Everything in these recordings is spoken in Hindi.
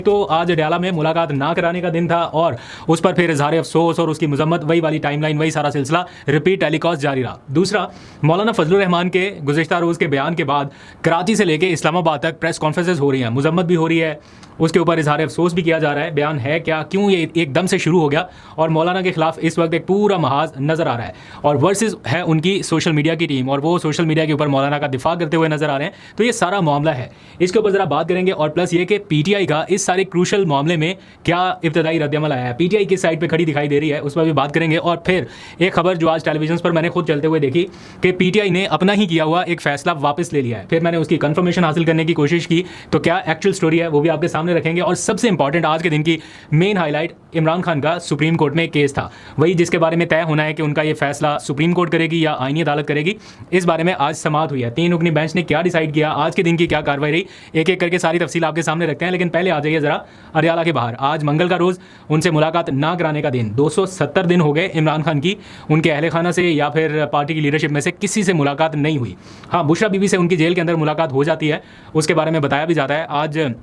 तो आज अडयाला में मुलाकात ना कराने का दिन था और उस पर फिर इजहार अफसोस और उसकी मजम्मत, वही वाली टाइमलाइन, वही सारा सिलसिला रिपीट टेलीकास्ट जारी रहा। दूसरा, मौलाना फजलुर रहमान के गुज़िश्ता रोज़ के बयान के बाद कराची से लेके इस्लामाबाद तक प्रेस कॉन्फ्रेंसेस हो रही हैं, मजम्मत भी हो रही है, उसके ऊपर इजहार अफसोस भी किया जा रहा है। बयान है क्या, क्यों ये एकदम से शुरू हो गया और मौलाना के खिलाफ इस वक्त एक पूरा महाज नज़र आ रहा है और वर्सेस है उनकी सोशल मीडिया की टीम और वो सोशल मीडिया के ऊपर मौलाना का दिफा करते हुए नजर आ रहे हैं। तो ये सारा मामला है, इसके ऊपर ज़रा बात करेंगे और प्लस ये कि पीटीआई का इस सारे क्रूशल मामले में क्या इब्तदाई रद्दअमल आया है, पीटीआई किस साइड पे खड़ी दिखाई दे रही है, उस पर भी बात करेंगे। और फिर एक खबर जो आज टेलीविजन पर मैंने खुद चलते हुए देखी कि पीटीआई ने अपना ही किया हुआ एक फैसला वापस ले लिया है। फिर मैंने उसकी कंफर्मेशन हासिल करने की कोशिश की, तो क्या एक्चुअल स्टोरी है वो भी आपके सामने रखेंगे। और सबसे इंपॉर्टेंट आज के दिन की मेन हाईलाइट, इमरान खान का सुप्रीम कोर्ट में केस था, वही जिसके बारे में तय होना है कि उनका ये फैसला सुप्रीम कोर्ट करेगी या आईनी अदालत करेगी। इस बारे में आज समाअत हुई है, 3 रुकनी बेंच ने क्या डिसाइड किया, आज के दिन की क्या कार्रवाई रही, एक एक करके सारी तफसील आपके सामने रखते हैं। लेकिन पहले आ जाइए जरा अडयाला के बाहर। आज मंगल का रोज़, उनसे मुलाकात ना कराने का दिन। 270 दिन हो गए इमरान खान की उनके अहले खाना से या फिर पार्टी की लीडरशिप में से किसी से मुलाकात नहीं हुई। हाँ, बुशरा बीबी से उनकी जेल के अंदर मुलाकात हो जाती है, उसके बारे में बताया भी जाता है। आज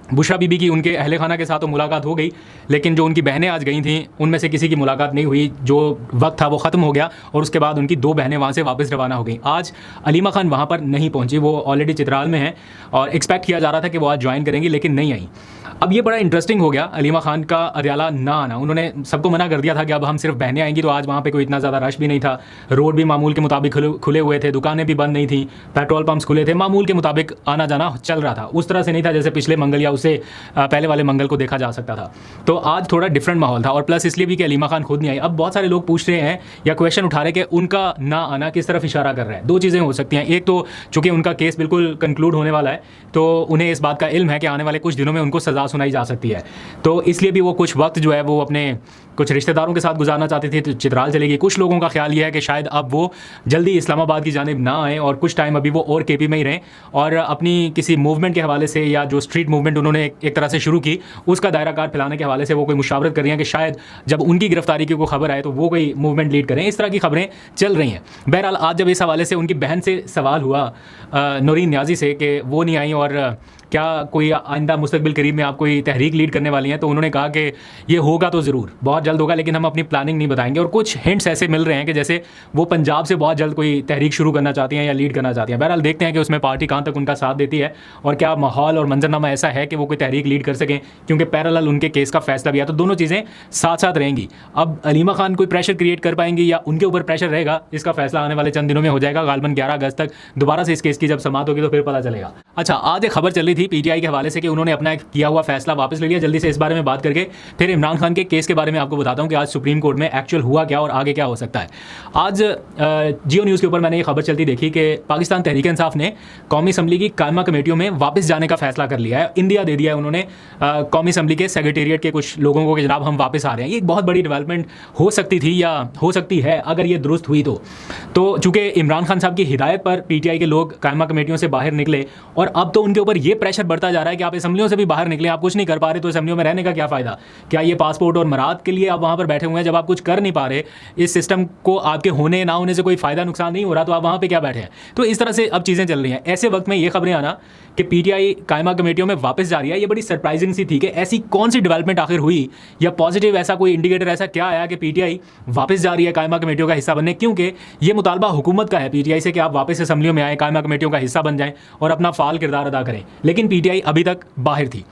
बुशरा बीबी की उनके अहले खाना के साथ तो मुलाकात हो गई, लेकिन जो उनकी बहनें आज गई थीं उनमें से किसी की मुलाकात नहीं हुई। जो वक्त था वो ख़त्म हो गया और उसके बाद उनकी 2 बहनें वहाँ से वापस रवाना हो गई। आज अलीमा खान वहाँ पर नहीं पहुँची, वो ऑलरेडी चित्राल में हैं और एक्सपेक्ट किया जा रहा था कि वो आज ज्वाइन करेंगी, लेकिन नहीं आई। अब ये बड़ा इंटरेस्टिंग हो गया अलीमा खान का अडयाला ना आना। उन्होंने सबको मना कर दिया था कि अब हम सिर्फ बहनें आएंगी, तो आज वहाँ पे कोई इतना ज़्यादा रश भी नहीं था, रोड भी मामूल के मुताबिक खुले हुए थे, दुकानें भी बंद नहीं थी, पेट्रोल पंप्स खुले थे, मामूल के मुताबिक आना जाना चल रहा था। उस तरह से नहीं था जैसे पिछले मंगल या उससे पहले वाले मंगल को देखा जा सकता था। तो आज थोड़ा डिफरेंट माहौल था और प्लस इसलिए भी कि अलीमा खान खुद नहीं आई। अब बहुत सारे लोग पूछ रहे हैं या क्वेश्चन उठा रहे हैं कि उनका ना आना किस तरफ इशारा कर रहा है। 2 चीज़ें हो सकती हैं, एक तो चूँकि उनका केस बिल्कुल कंक्लूड होने वाला है, तो उन्हें इस बात का इल्म है कि आने वाले कुछ दिनों में उनको सज़ा सुनाई जा सकती है, तो इसलिए भी वो कुछ वक्त जो है वो अपने कुछ रिश्तेदारों के साथ गुजारना चाहती थी, तो चित्राल चलेगी। कुछ लोगों का ख्याल ये है कि शायद अब वो जल्दी इस्लामाबाद की जानिब ना आएँ और कुछ टाइम अभी वो और केपी में ही रहें और अपनी किसी मूवमेंट के हवाले से या जो स्ट्रीट मूवमेंट उन्होंने एक तरह से शुरू की उसका दायरा कार फैलाने के हवाले से वो कोई मुशावरत कर रही हैं कि शायद जब उनकी गिरफ्तारी की कोई खबर आए तो वो कोई मूवमेंट लीड करें। इस तरह की खबरें चल रही हैं। बहरहाल आज जब इस हवाले से उनकी बहन से सवाल हुआ नौरीन न्याजी से कि वो नहीं आई और क्या कोई आइंदा मुस्तकबिल करीब में आप कोई तहरीक लीड करने वाली हैं, तो उन्होंने कहा कि ये होगा तो ज़रूर, बहुत जल्द होगा, लेकिन हम अपनी प्लानिंग नहीं बताएंगे। और कुछ हिंट्स ऐसे मिल रहे हैं कि जैसे वो पंजाब से बहुत जल्द कोई तहरीक शुरू करना चाहती हैं या लीड करना चाहती हैं। बहरहाल देखते हैं कि उसमें पार्टी कहाँ तक उनका साथ देती है और क्या माहौल और मंजरनामा ऐसा है कि वो कोई तहरीक लीड कर सकें, क्योंकि पैरेलल उनके केस का फैसला भी है, तो दोनों चीज़ें साथ साथ रहेंगी। अब अलीमा खान कोई प्रेशर क्रिएट कर पाएंगी या उनके ऊपर प्रेशर रहेगा, इसका फैसला आने वाले चंद दिनों में हो जाएगा। गालबन 11 अगस्त तक दोबारा से इस केस की जब समाअत होगी तो फिर पता चलेगा। अच्छा, आज एक खबर चल रही थी पीटीआई के हवाले से कि उन्होंने अपना किया हुआ फैसला वापस ले लिया। जल्दी से इस बारे में बात करके फिर इमरान खान के केस के बारे में आपको बताता हूं कि आज सुप्रीम कोर्ट में एक्चुअल हुआ क्या और आगे क्या हो सकता है। आज जियो न्यूज़ के ऊपर मैंने ये खबर चलती देखी कि पाकिस्तान तहरीक इंसाफ ने कौमी असम्बली की कायमा कमेटियों में वापस जाने का फैसला कर लिया है। इंडिया दे दिया है उन्होंने कौमी असम्बली के सेक्रेटेरिएट के कुछ लोगों को कि जनाब हम वापस आ रहे हैं। ये एक बहुत बड़ी डेवलपमेंट हो सकती थी या हो सकती है अगर ये दुरुस्त हुई तो चूँकि इमरान खान साहब की हिदायत पर पीटीआई के लोग कायमा कमेटियों से बाहर निकले और अब तो उनके ऊपर ये प्रेशर बढ़ता जा रहा है कि आप असम्बलियों से भी बाहर निकले, आप कुछ नहीं कर पा रहे तो असम्बलियों में रहने का क्या फ़ायदा। क्या ये पासपोर्ट और मराद के लिए आप वहाँ पर बैठे हुए हैं? जब आप कुछ कर नहीं पा रहे, इस सिस्टम को आपके होने ना होने से कोई फ़ायदा नुकसान नहीं हो रहा, तो आप वहाँ पर क्या बैठे हैं? तो इस तरह से अब चीज़ें चल रही हैं। ऐसे वक्त में ये खबरें आना कि पीटीआई कायमा कमेटियों में वापस जा रही है, ये बड़ी सरप्राइजिंग सी थी कि ऐसी कौन सी डेवलपमेंट आखिर हुई या पॉजिटिव ऐसा कोई इंडिकेटर ऐसा क्या आया कि पीटीआई वापस जा रही है कायमा कमेटियों का हिस्सा बनने। क्योंकि ये मुतालबा हुकूमत का है पीटीआई से कि आप वापस असम्बलियों में आए, कायमा कमेटियों का हिस्सा बन जाएं और अपना फ़ाल किरदार अदा करें, लेकिन पीटीआई अभी तक बाहर थी।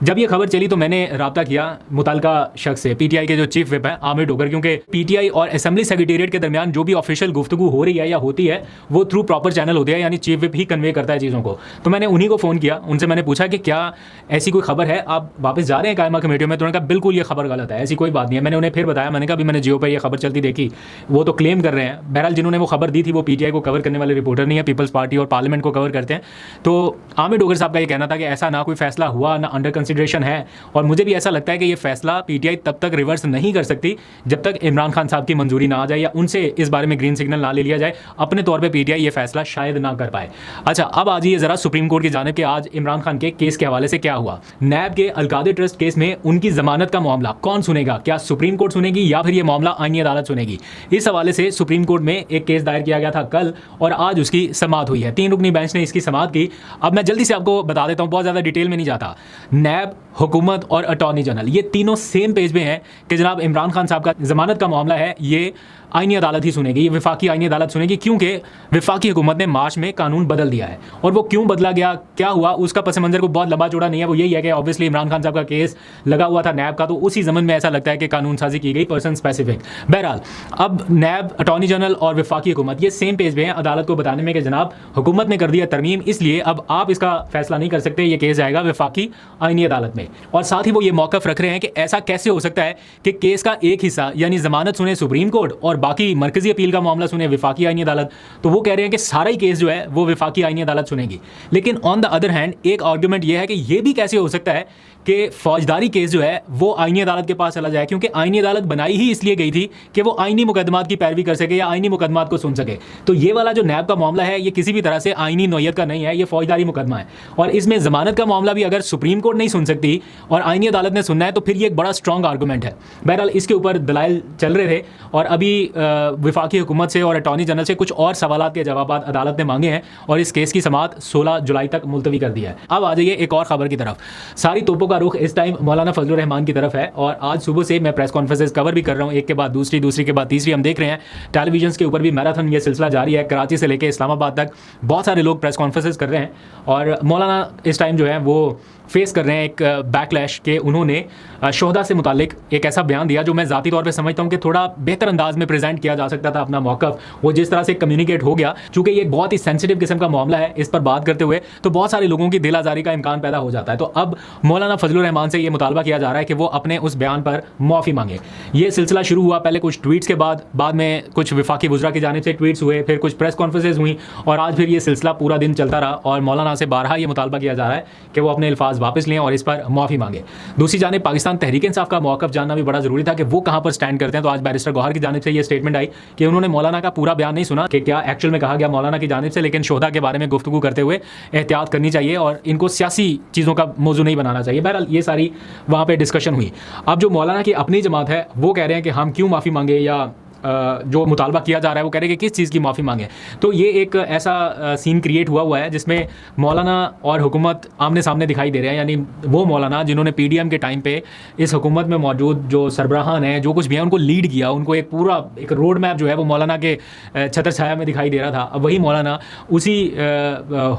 जब ये खबर चली तो मैंने रब्ता किया मुतल्लिका शख्स से, पीटीआई के जो चीफ विप हैं आमिर डोगर, क्योंकि पीटीआई और असेंबली सेक्रेटेरिएट के दरमियान जो भी ऑफिशियल गुफ्तगू हो रही है या होती है वो थ्रू प्रॉपर चैनल होती है, यानी चीफ विप ही कन्वे करता है चीज़ों को। तो मैंने उन्हीं को फ़ोन किया, उनसे मैंने पूछा कि क्या ऐसी कोई खबर है, आप वापस जा रहे हैं कायमा कमेटियों में? तो उन्होंने कहा बिल्कुल ये खबर गलत है, ऐसी कोई बात नहीं है। मैंने उन्हें फिर बताया, मैंने कहा अभी मैंने जियो पर ये खबर चलती देखी, वो तो क्लेम कर रहे हैं। बहरहाल जिन्होंने वो खबर दी थी वो पीटीआई को कवर करने वाले रिपोर्टर नहीं है, पीपल्स पार्टी और पार्लियामेंट को कवर करते हैं। तो आमिर डोगर साहब का ये कहना था कि ऐसा ना कोई फैसला हुआ ना अंडर कंसिडरेशन है, और मुझे भी ऐसा लगता है कि ये फैसला पीटीआई तब तक रिवर्स नहीं कर सकती जब तक इमरान खान साहब की मंजूरी ना आ जाए या उनसे इस बारे में ग्रीन सिग्नल ना ले लिया जाए। अपने तौर पे पीटीआई ये फैसला शायद ना कर पाए। अच्छा, अब आ जाइए जरा सुप्रीम कोर्ट की जानिब के आज इमरान खान के केस के हवाले से क्या हुआ। नैब के अलकादे ट्रस्ट केस में उनकी जमानत का मामला कौन सुनेगा? क्या सुप्रीम कोर्ट सुनेगी या फिर ये मामला आईनी अदालत सुनेगी? इस हवाले से सुप्रीम कोर्ट में एक केस दायर किया गया था कल और आज उसकी समाअत हुई है। 3 रुकनी बेंच ने इसकी समाअत की। अब मैं जल्दी से आपको बता देता हूँ, बहुत ज़्यादा डिटेल में नहीं जाता। नैब हुकूमत और अटॉर्नी जनरल, ये तीनों सेम पेज पे हैं कि जनाब इमरान खान साहब का ज़मानत का मामला है, ये आईनी अदालत ही सुनेगी, ये वफाकी आईनी अदालत सुनेगी, क्योंकि वफाकी हुकूमत ने मार्च में कानून बदल दिया है। और वो क्यों बदला गया, क्या हुआ, उसका पस मंज़र को बहुत लंबा चौड़ा नहीं है। वो यही है कि ऑब्वियसली इमरान खान साहब का केस लगा हुआ था नैब का, तो उसी ज़मन में ऐसा लगता है कि कानून साजी की गई पर्सन स्पेसिफिक। बहरहाल अब नैब, अटॉर्नी जनरल और वफाकी हुकूमत ये सेम पेज पे हैं अदालत को बताने में कि जनाब हुकूमत ने कर दिया तरमीम, इसलिए अब आप इसका फैसला नहीं कर सकते, ये केस जाएगा वफाकी आईनी अदालत में। और साथ ही वो ये मौक़िफ़ रख रहे हैं कि ऐसा कैसे हो सकता है कि केस का एक हिस्सा यानी ज़मानत सुने सुप्रीम कोर्ट और बाकी मरकज़ी अपील का मामला सुने वफाकी आईनी अदालत। तो वो कह रहे हैं कि सारा ही केस जो है वो वफाकी आईनी अदालत सुनेगी। लेकिन ऑन द अदर हैंड एक आर्गूमेंट ये है कि ये भी कैसे हो सकता है कि फौजदारी केस जो है वो आईनी अदालत के पास चला जाए, क्योंकि आईनी अदालत बनाई ही इसलिए गई थी कि वो आईनी मुकदमात की पैरवी कर सके या आईनी मुकदमात को सुन सके। तो ये वाला जो नैब का मामला है ये किसी भी तरह से आईनी नौयत का नहीं है, ये फौजदारी मुकदमा है। और इसमें ज़मानत का मामला भी अगर सुप्रीम कोर्ट नहीं सुन सकती और आईनी अदालत ने सुनना है तो फिर ये एक बड़ा स्ट्रॉन्ग आर्गूमेंट है। बहरहाल इसके ऊपर दलाइल चल रहे थे और अभी वफाकी हुकूमत से और अटॉर्नी जनरल से कुछ और सवालात के जवाब अदालत ने मांगे हैं और इस केस की समाअत 16 जुलाई तक मुलतवी कर दिया है। अब आ जाइए एक और खबर की तरफ। सारी तोपों का रुख इस टाइम मौलाना फजलुर रहमान की तरफ है और आज सुबह से मैं प्रेस कॉन्फ्रेंसेस कवर भी कर रहा हूँ, एक के बाद दूसरी, दूसरी के बाद तीसरी। हम देख रहे हैं टेलीविजन के ऊपर भी मैराथन ये सिलसिला जारी है, कराची से लेकर इस्लामाबाद तक बहुत सारे लोग प्रेस कॉन्फ्रेंसेस कर रहे हैं और मौलाना इस टाइम जो है वो फेस कर रहे हैं एक बैकलैश के उन्होंने शोहदा से मुतालिक एक ऐसा बयान दिया जो मैं ज़ाती तौर पे समझता हूँ कि थोड़ा बेहतर अंदाज में प्रेजेंट किया जा सकता था अपना मौक़िफ़। वो जिस तरह से कम्युनिकेट हो गया, चूँकि ये एक बहुत ही सेंसिटिव किस्म का मामला है, इस पर बात करते हुए तो बहुत सारे लोगों की दिल आज़ारी का इम्कान पैदा हो जाता है। तो अब मौलाना फजलुर रहमान से ये मुतालबा किया जा रहा है कि वो अपने उस बयान पर माफ़ी मांगे। ये सिलसिला शुरू हुआ पहले कुछ ट्वीट्स के बाद में कुछ वफाकी वज़रा की जानिब से ट्वीट्स हुए, फिर कुछ प्रेस कॉन्फ्रेंसेज हुई और आज फिर ये सिलसिला पूरा दिन चलता रहा और मौलाना से बारहा ये मुतालबा किया जा रहा है कि वो अपने अल्फाज वापस लें और इस पर माफ़ी मांगे। दूसरी जानिब पाकिस्तान तहरीक इंसाफ का मौक़िफ़ जानना भी बड़ा ज़रूरी था कि वो कहाँ पर स्टैंड करते हैं। तो आज बैरिस्टर गौहर की जानिब से ये स्टेटमेंट आई कि उन्होंने मौलाना का पूरा बयान नहीं सुना कि क्या एक्चुअल में कहा गया मौलाना की जानिब से, लेकिन शोहदा के बारे में गुफ्तगू करते हुए एहतियात करनी चाहिए और इनको सियासी चीज़ों का मौजू नहीं बनाना चाहिए। बहरहाल ये सारी वहाँ पर डिस्कशन हुई। अब जो मौलाना की अपनी जमात है वो कह रहे हैं कि हम क्यों माफ़ी मांगे या जो मुतालबा किया जा रहा है वो कह रहे हैं कि किस चीज़ की माफ़ी मांगे। तो ये एक ऐसा सीन क्रिएट हुआ है जिसमें मौलाना और हुकूमत आमने सामने दिखाई दे रहे हैं, यानी वो मौलाना जिन्होंने पीडीएम के टाइम पे इस हुकूमत में मौजूद जो सरबराहान हैं, जो कुछ भी है उनको लीड किया, उनको एक पूरा एक रोड मैप जो है वो मौलाना के छत्र छाया में दिखाई दे रहा था। अब वही मौलाना उसी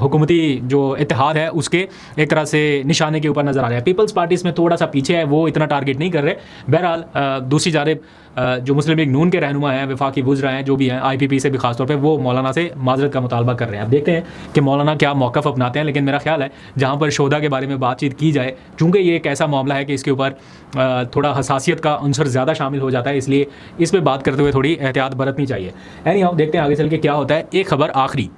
हुकूमती जो इत्तेहाद है उसके एक तरह से निशाने के ऊपर नज़र आ रहा है। पीपल्स पार्टी इसमें थोड़ा सा पीछे है, वो इतना टारगेट नहीं कर रहे। बहरहाल दूसरी जानिब जो मुस्लिम लीग नून के रहनुमा हैं, वफाकी वज़रा हैं, जो भी हैं, आईपीपी से भी खासतौर पे वो मौलाना से माजरत का मुतालबा कर रहे हैं। अब देखते हैं कि मौलाना क्या मौक़िफ़ अपनाते हैं, लेकिन मेरा ख्याल है जहाँ पर शोहदा के बारे में बातचीत की जाए, चूँकि ये एक ऐसा मामला है कि इसके ऊपर थोड़ा हसासियत का अंसर ज़्यादा शामिल हो जाता है, इसलिए इस पर बात करते हुए थोड़ी एहतियात बरतनी चाहिए। एनीहाउ देखते हैं आगे चल के क्या होता है। एक खबर, आखिरी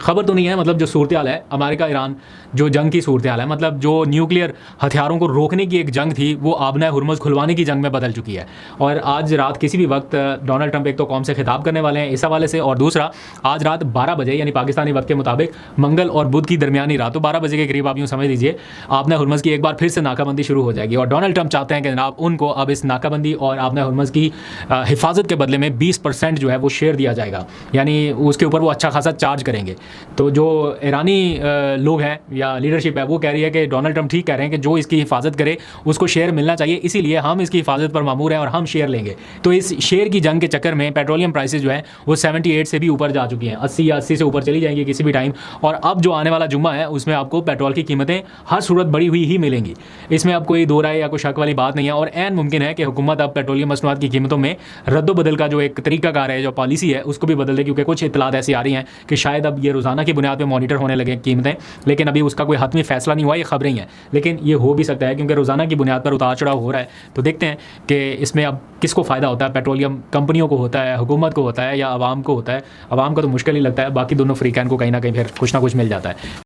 खबर तो नहीं है, मतलब जो सूरत हाल है अमेरिका ईरान जो जंग की सूरत हाल है, मतलब जो न्यूक्लियर हथियारों को रोकने की एक जंग थी वो आबना हुरमुज़ खुलवाने की जंग में बदल चुकी है। और आज रात किसी भी वक्त डोनाल्ड ट्रंप एक तो कौम से खिताब करने वाले हैं इस हवाले से, और दूसरा आज रात 12 बजे यानी पाकिस्तानी वक्त के मुताबिक मंगल और बुध की दरमियानी रात, तो 12 बजे के करीब आप यूँ समझ लीजिए आबना हुरमुज़ की एक बार फिर से नाकाबंदी शुरू हो जाएगी। और डोनाल्ड ट्रंप चाहते हैं कि जनाब उनको अब इस नाकाबंदी और आबना हुरमुज़ की हिफाजत के बदले में 20% जो है वो शेयर दिया जाएगा, यानी उसके ऊपर वो अच्छा खासा चार्ज करेंगे। तो जो ईरानी लोग हैं या लीडरशिप है वो कह रही है कि डोनाल्ड ट्रंप ठीक कह रहे हैं कि जो इसकी हिफाजत करे उसको शेयर मिलना चाहिए, इसीलिए हम इसकी हिफाजत पर मामूर हैं और हम शेयर लेंगे। तो इस शेयर की जंग के चक्कर में पेट्रोलियम प्राइसेस जो है वो 78 से भी ऊपर जा चुकी हैं, 80 या 80 से ऊपर चली जाएंगी किसी भी टाइम। और अब जो आने वाला जुम्मा है उसमें आपको पेट्रोल की कीमतें हर सूरत बढ़ी हुई ही मिलेंगी, इसमें अब कोई दो राय या कोई शक वाली बात नहीं है। और ऐन मुमकिन है कि हुकूमत अब पेट्रोलियम मसनूआत की कीमतों में रद्द-ओ-बदल का जो एक तरीकाकार है, जो पॉलिसी है, उसको भी बदल दे, क्योंकि कुछ इतलात ऐसी आ रही हैं कि शायद अब ये रोज़ाना की बुनियाद पर मॉनिटर होने लगे कीमतें, लेकिन अभी उसका कोई हतमी फैसला नहीं हुआ, ये खबरें ही हैं, लेकिन ये हो भी सकता है क्योंकि रोज़ाना की बुनियाद पर उतार चढ़ाव हो रहा है। तो देखते हैं कि इसमें अब किसको फ़ायदा होता है, पेट्रोलियम कंपनियों को होता है, हुकूमत को होता है या आवाम को होता है। आवाम का तो मुश्किल ही लगता है, बाकी दोनों फ्रीकैन को कहीं ना कहीं फिर कुछ ना कुछ मिल जाता है।